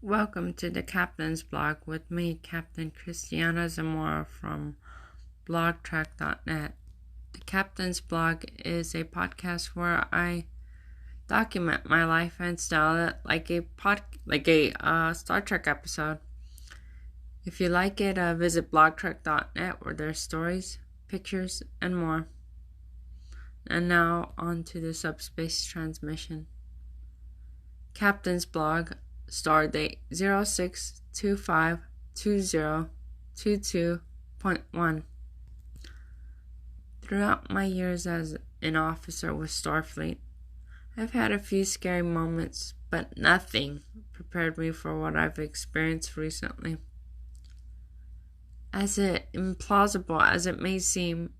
Welcome to the Captain's Blog with me, Captain Christiana Zamora from blogtrack.net. The Captain's Blog is a podcast where I document my life and style it like a Star Trek episode. If you like it, visit blogtrack.net where there's stories, pictures, and more. And now on to the subspace transmission. Captain's Blog, Stardate 06252022.1. Throughout my years as an officer with Starfleet, I've had a few scary moments, but nothing prepared me for what I've experienced recently. As implausible as it may seem,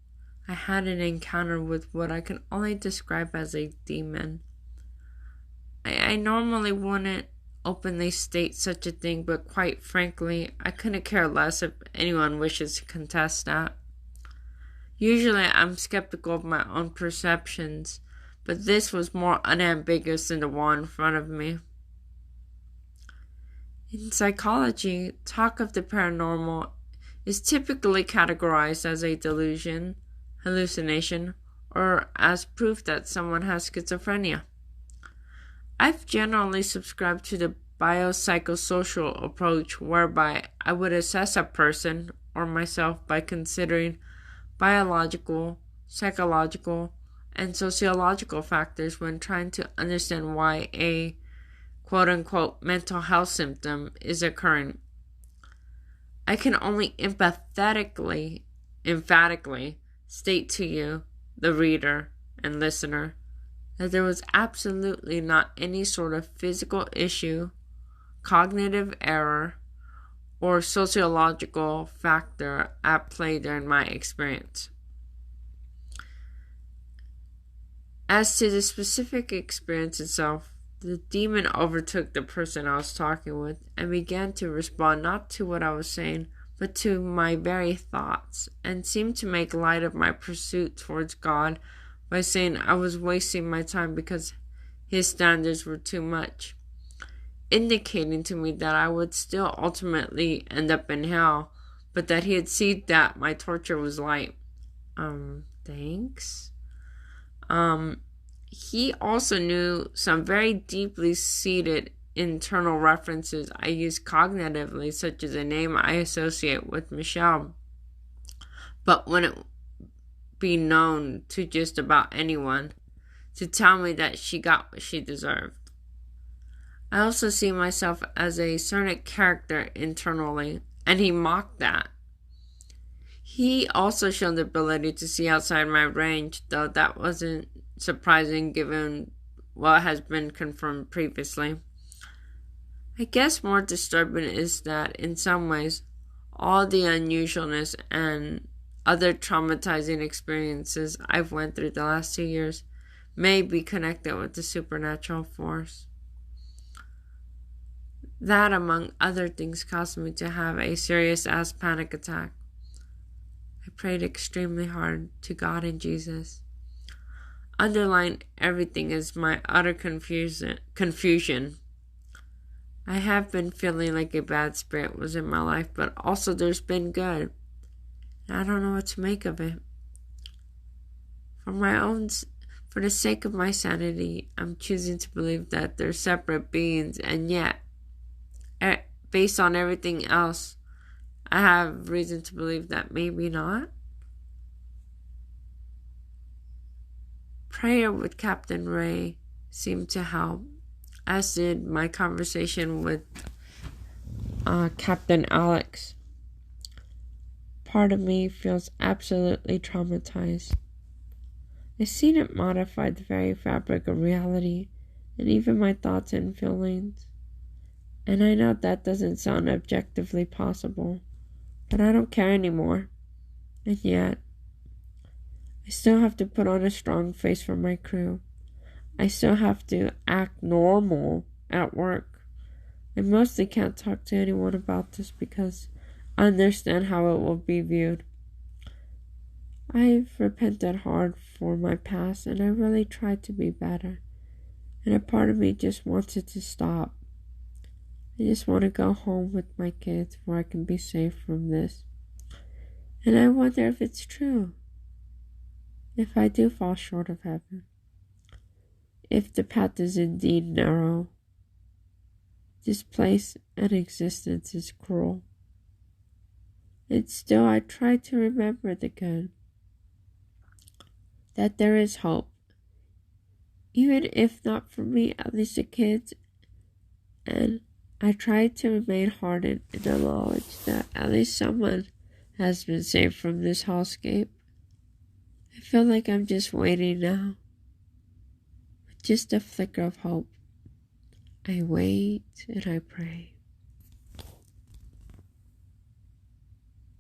I had an encounter with what I can only describe as a demon. I normally wouldn't openly state such a thing, but quite frankly, I couldn't care less if anyone wishes to contest that. Usually, I'm skeptical of my own perceptions, but this was more unambiguous than the wall in front of me. In psychology, talk of the paranormal is typically categorized as a delusion, hallucination, or as proof that someone has schizophrenia. I've generally subscribed to the biopsychosocial approach whereby I would assess a person or myself by considering biological, psychological, and sociological factors when trying to understand why a quote-unquote mental health symptom is occurring. I can only emphatically state to you, the reader and listener, that there was absolutely not any sort of physical issue, cognitive error, or sociological factor at play during my experience. As to the specific experience itself, the demon overtook the person I was talking with and began to respond not to what I was saying, but to my very thoughts, and seemed to make light of my pursuit towards God by saying I was wasting my time because his standards were too much, indicating to me that I would still ultimately end up in hell, but that he had seen that my torture was light. Thanks. He also knew some very deeply seated internal references I use cognitively, such as a name I associate with Michelle, but wouldn't be known to just about anyone, to tell me that she got what she deserved. I also see myself as a certain character internally, and he mocked that. He also showed the ability to see outside my range, though that wasn't surprising given what has been confirmed previously. I guess more disturbing is that, in some ways, all the unusualness and other traumatizing experiences I've went through the last 2 years may be connected with the supernatural force. That, among other things, caused me to have a serious-ass panic attack. I prayed extremely hard to God and Jesus. Underlying everything is my utter confusion. I have been feeling like a bad spirit was in my life, but also there's been good. And I don't know what to make of it. For the sake of my sanity, I'm choosing to believe that they're separate beings, and yet, based on everything else, I have reason to believe that maybe not. Prayer with Captain Ray seemed to help, as did my conversation with Captain Alex. Part of me feels absolutely traumatized. I've seen it modify the very fabric of reality, and even my thoughts and feelings. And I know that doesn't sound objectively possible, but I don't care anymore. And yet, I still have to put on a strong face for my crew. I still have to act normal at work. I mostly can't talk to anyone about this because I understand how it will be viewed. I've repented hard for my past, and I really tried to be better. And a part of me just wants it to stop. I just want to go home with my kids where I can be safe from this. And I wonder if it's true. If I do fall short of heaven. If the path is indeed narrow. This place and existence is cruel. And still I try to remember the good. That there is hope. Even if not for me, at least the kids. And I try to remain hardened in the knowledge that at least someone has been saved from this hellscape. I feel like I'm just waiting now. With just a flicker of hope. I wait and I pray.